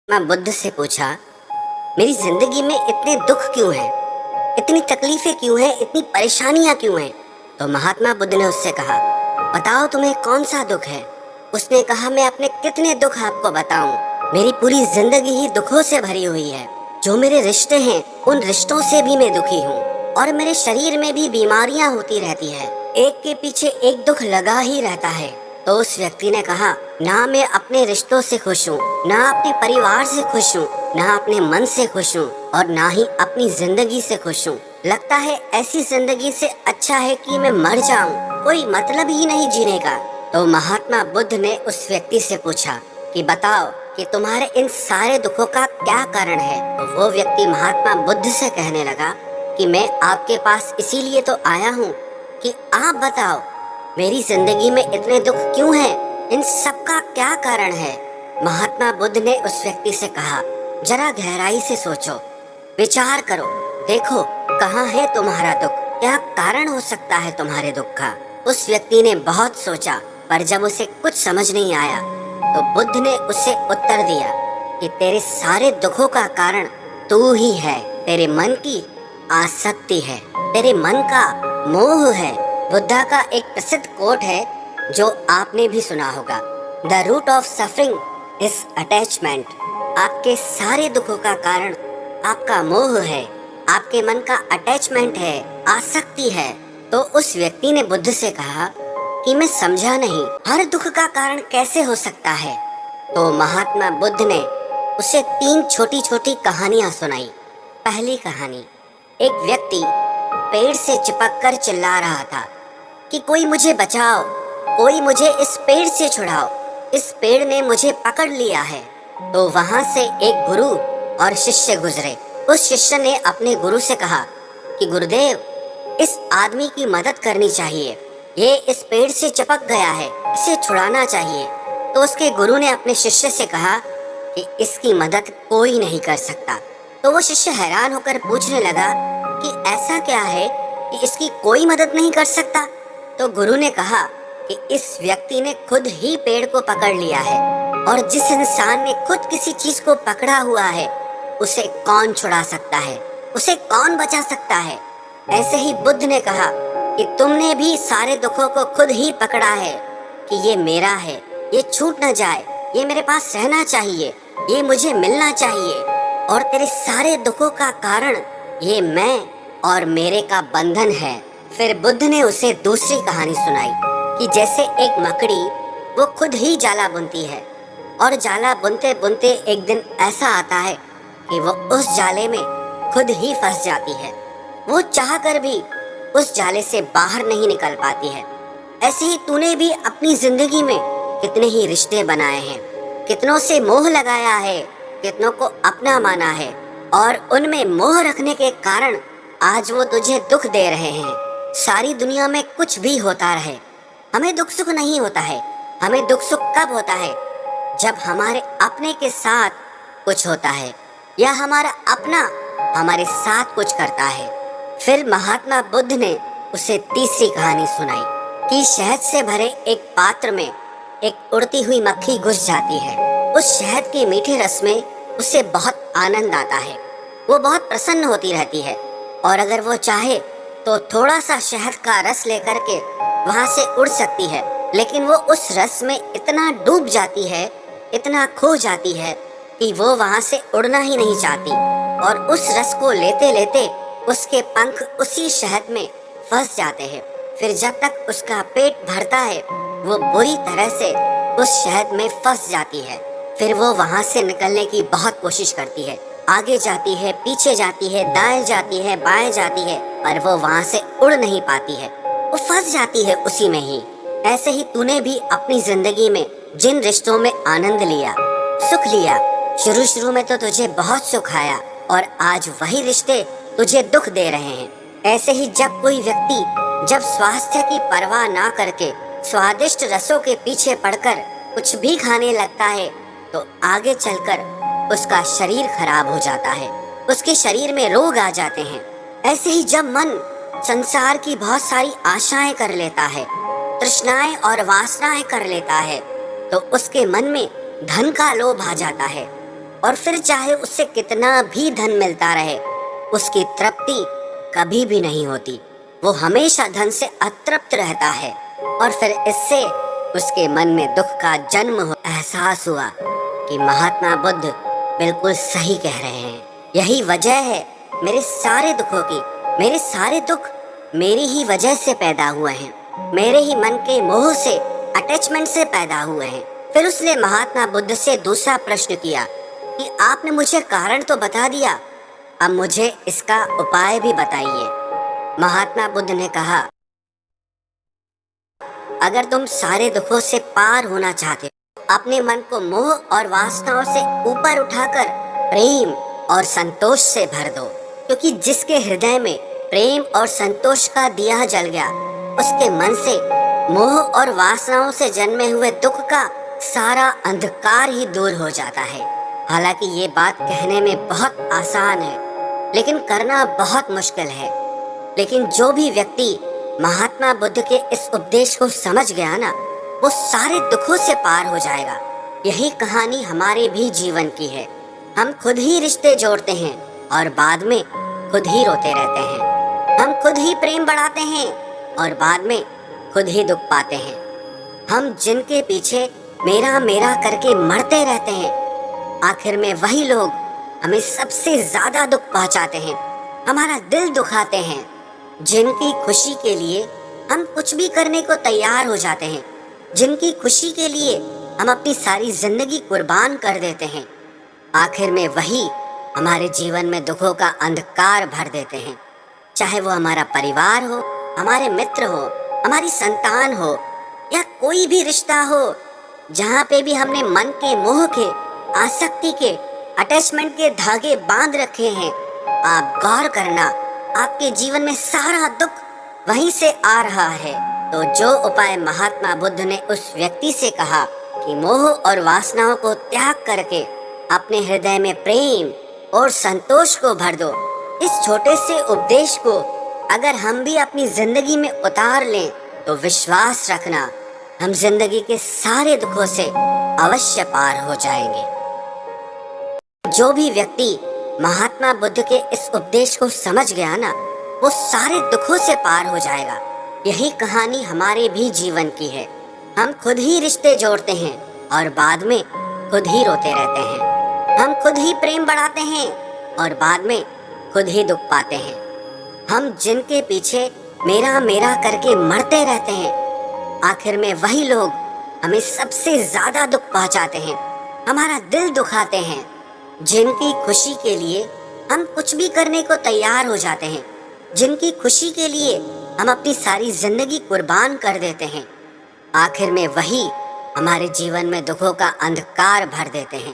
मैं बुद्ध से पूछा, मेरी जिंदगी में इतने दुख क्यों हैं? इतनी तकलीफें क्यों हैं? इतनी परेशानियां क्यों हैं? तो महात्मा बुद्ध ने उससे कहा, बताओ तुम्हें कौन सा दुख है? उसने कहा, मैं अपने कितने दुख आपको बताऊं? मेरी पूरी जिंदगी ही दुखों से भरी हुई है। जो मेरे रिश्ते हैं उन रिश्तों से भी मैं दुखी हूँ और मेरे शरीर में भी बीमारियां होती रहती है। एक के पीछे एक दुख लगा ही रहता है। तो उस व्यक्ति ने कहा, ना मैं अपने रिश्तों से खुश हूँ, ना अपने परिवार से खुश हूँ, ना अपने मन से खुश हूँ और ना ही अपनी जिंदगी से खुश हूँ। लगता है ऐसी जिंदगी से अच्छा है कि मैं मर जाऊं, कोई मतलब ही नहीं जीने का। तो महात्मा बुद्ध ने उस व्यक्ति से पूछा कि बताओ कि तुम्हारे इन सारे दुखों का क्या कारण है? तो वो व्यक्ति महात्मा बुद्ध से कहने लगा कि मैं आपके पास इसीलिए तो आया हूँ कि आप बताओ मेरी जिंदगी में इतने दुख क्यों हैं? इन सब का क्या कारण है? महात्मा बुद्ध ने उस व्यक्ति से कहा, जरा गहराई से सोचो, विचार करो, देखो कहाँ है तुम्हारा दुख, क्या कारण हो सकता है तुम्हारे दुख का। उस व्यक्ति ने बहुत सोचा, पर जब उसे कुछ समझ नहीं आया तो बुद्ध ने उसे उत्तर दिया कि तेरे सारे दुखों का कारण तू ही है। तेरे मन की आसक्ति है, तेरे मन का मोह है। बुद्धा का एक प्रसिद्ध कोट है जो आपने भी सुना होगा, the root of suffering is attachment. आपके सारे दुखों का कारण आपका मोह है, आपके मन का अटैचमेंट है, आसक्ति है। तो उस व्यक्ति ने बुद्ध से कहा कि मैं समझा नहीं, हर दुख का कारण कैसे हो सकता है? तो महात्मा बुद्ध ने उसे 3 छोटी छोटी कहानियां सुनाई। पहली कहानी, एक व्यक्ति पेड़ से चिपक कर चिल्ला रहा था कि कोई मुझे बचाओ, कोई मुझे इस पेड़ से छुड़ाओ, इस पेड़ ने मुझे पकड़ लिया है। तो वहां से एक गुरु और शिष्य गुजरे। उस शिष्य ने अपने गुरु से कहा कि गुरुदेव, इस आदमी की मदद करनी चाहिए, ये इस पेड़ से चिपक गया है, इसे छुड़ाना चाहिए। तो उसके गुरु ने अपने शिष्य से कहा कि इसकी मदद कोई नहीं कर सकता। तो वो शिष्य हैरान होकर पूछने लगा कि ऐसा क्या है कि इसकी कोई मदद नहीं कर सकता? तो गुरु ने कहा कि इस व्यक्ति ने खुद ही पेड़ को पकड़ लिया है, और जिस इंसान ने खुद किसी चीज को पकड़ा हुआ है उसे कौन छुड़ा सकता है, उसे कौन बचा सकता है? ऐसे ही बुद्ध ने कहा कि तुमने भी सारे दुखों को खुद ही पकड़ा है कि ये मेरा है, ये छूट न जाए, ये मेरे पास रहना चाहिए, ये मुझे मिलना चाहिए, और तेरे सारे दुखों का कारण ये मैं और मेरे का बंधन है। फिर बुद्ध ने उसे दूसरी कहानी सुनाई कि जैसे एक मकड़ी वो खुद ही जाला बुनती है, और जाला बुनते बुनते एक दिन ऐसा आता है कि वो उस जाले में खुद ही फंस जाती है। वो चाह कर भी उस जाले से बाहर नहीं निकल पाती है। ऐसे ही तूने भी अपनी जिंदगी में कितने ही रिश्ते बनाए हैं, कितनों से मोह लगाया है, कितनों को अपना माना है, और उनमें मोह रखने के कारण आज वो तुझे दुख दे रहे हैं। सारी दुनिया में कुछ भी होता रहे, हमें दुख सुख नहीं होता है। हमें दुख सुख कब होता है? जब हमारे अपने के साथ कुछ होता है या हमारा अपना हमारे साथ कुछ करता है। फिर महात्मा बुद्ध ने उसे तीसरी कहानी सुनाई कि शहद से भरे एक पात्र में एक उड़ती हुई मक्खी घुस जाती है। उस शहद के मीठे रस में उसे बहुत आनंद आता है, वो बहुत प्रसन्न होती रहती है, और अगर वो चाहे तो थोड़ा सा शहद का रस लेकर के वहां से उड़ सकती है। लेकिन वो उस रस में इतना डूब जाती है, इतना खो जाती है कि वो वहां से उड़ना ही नहीं चाहती, और उस रस को लेते लेते उसके पंख उसी शहद में फंस जाते हैं। फिर जब तक उसका पेट भरता है वो बुरी तरह से उस शहद में फंस जाती है। फिर वो वहां से निकलने की बहुत कोशिश करती है, आगे जाती है, पीछे जाती है, दाएं जाती है, बाएं जाती है, पर वो वहां से उड़ नहीं पाती है, वो फंस जाती है उसी में ही। ऐसे ही तूने भी अपनी जिंदगी में जिन रिश्तों में आनंद लिया, सुख लिया, शुरू शुरू में तो तुझे बहुत सुख आया, और आज वही रिश्ते तुझे दुख दे रहे हैं। ऐसे ही जब कोई व्यक्ति जब स्वास्थ्य की परवाह ना करके स्वादिष्ट रसों के पीछे पड़कर कुछ भी खाने लगता है तो आगे चलकर उसका शरीर खराब हो जाता है, उसके शरीर में रोग आ जाते हैं। ऐसे ही जब मन संसार की बहुत सारी आशाएं कर लेता है, तृष्णाएं और वासनाएं कर लेता है, तो उसके मन में धन का लोभ आ जाता है, और फिर चाहे उससे कितना भी धन मिलता रहे, उसकी तृप्ति कभी भी नहीं होती। वो हमेशा धन से अतृप्त रहता है और फिर इससे उसके मन में दुख का जन्म एहसास हुआ कि महात्मा बुद्ध बिल्कुल सही कह रहे हैं। यही वजह है मेरे सारे दुखों की। मेरे सारे दुख मेरी ही वजह से पैदा हुए हैं, मेरे ही मन के मोह से, अटैचमेंट से पैदा हुए हैं। फिर उसने महात्मा बुद्ध से दूसरा प्रश्न किया कि आपने मुझे कारण तो बता दिया, अब मुझे इसका उपाय भी बताइए। महात्मा बुद्ध ने कहा, अगर तुम सारे दुखों से पार होना चाहते हो, अपने मन को मोह और वासनाओं से ऊपर उठाकर प्रेम और संतोष से भर दो, क्योंकि जिसके हृदय में प्रेम और संतोष का दिया जल गया, उसके मन से मोह और वासनाओं से जन्मे हुए दुख का सारा अंधकार ही दूर हो जाता है। हालांकि ये बात कहने में बहुत आसान है, लेकिन करना बहुत मुश्किल है। लेकिन जो भी व्यक्ति महात्मा बुद्ध के इस उपदेश को समझ गया ना, वो सारे दुखों से पार हो जाएगा। यही कहानी हमारे भी जीवन की है। हम खुद ही रिश्ते जोड़ते हैं और बाद में खुद ही रोते रहते हैं। हम खुद ही प्रेम बढ़ाते हैं और बाद में खुद ही दुख पाते हैं। हम जिनके पीछे मेरा मेरा करके मरते रहते हैं, आखिर में वही लोग हमें सबसे ज्यादा दुख पहुंचाते हैं, हमारा दिल दुखाते हैं। जिनकी खुशी के लिए हम कुछ भी करने को तैयार हो जाते हैं, जिनकी खुशी के लिए हम अपनी सारी जिंदगी कुर्बान कर देते हैं, आखिर में वही हमारे जीवन में दुखों का अंधकार भर देते हैं। चाहे वो हमारा परिवार हो, हमारे मित्र हो, हमारी संतान हो या कोई भी रिश्ता हो, जहाँ पे भी हमने मन के मोह के, आसक्ति के, अटैचमेंट के धागे बांध रखे हैं, आप गौर करना, आपके जीवन में सारा दुख वहीं से आ रहा है। तो जो उपाय महात्मा बुद्ध ने उस व्यक्ति से कहा कि मोह और वासनाओं को त्याग करके अपने हृदय में प्रेम और संतोष को भर दो, इस छोटे से उपदेश को अगर हम भी अपनी जिंदगी में उतार लें तो विश्वास रखना, हम जिंदगी के सारे दुखों से अवश्य पार हो जाएंगे। जो भी व्यक्ति महात्मा बुद्ध के इस उपदेश को समझ गया ना, वो सारे दुखों से पार हो जाएगा। यही कहानी हमारे भी जीवन की है। हम खुद ही रिश्ते जोड़ते हैं और बाद में खुद ही रोते रहते हैं। हम खुद ही प्रेम बढ़ाते हैं और बाद में खुद ही दुख पाते हैं। हम जिनके पीछे मेरा मेरा करके मरते रहते हैं, आखिर में वही लोग हमें सबसे ज्यादा दुख पहुंचाते हैं, हमारा दिल दुखाते हैं। जिनकी खुशी के लिए हम कुछ भी करने को तैयार हो जाते हैं, जिनकी खुशी के लिए हम अपनी सारी जिंदगी कुर्बान कर देते हैं, आखिर में वही हमारे जीवन में दुखों का अंधकार भर देते हैं।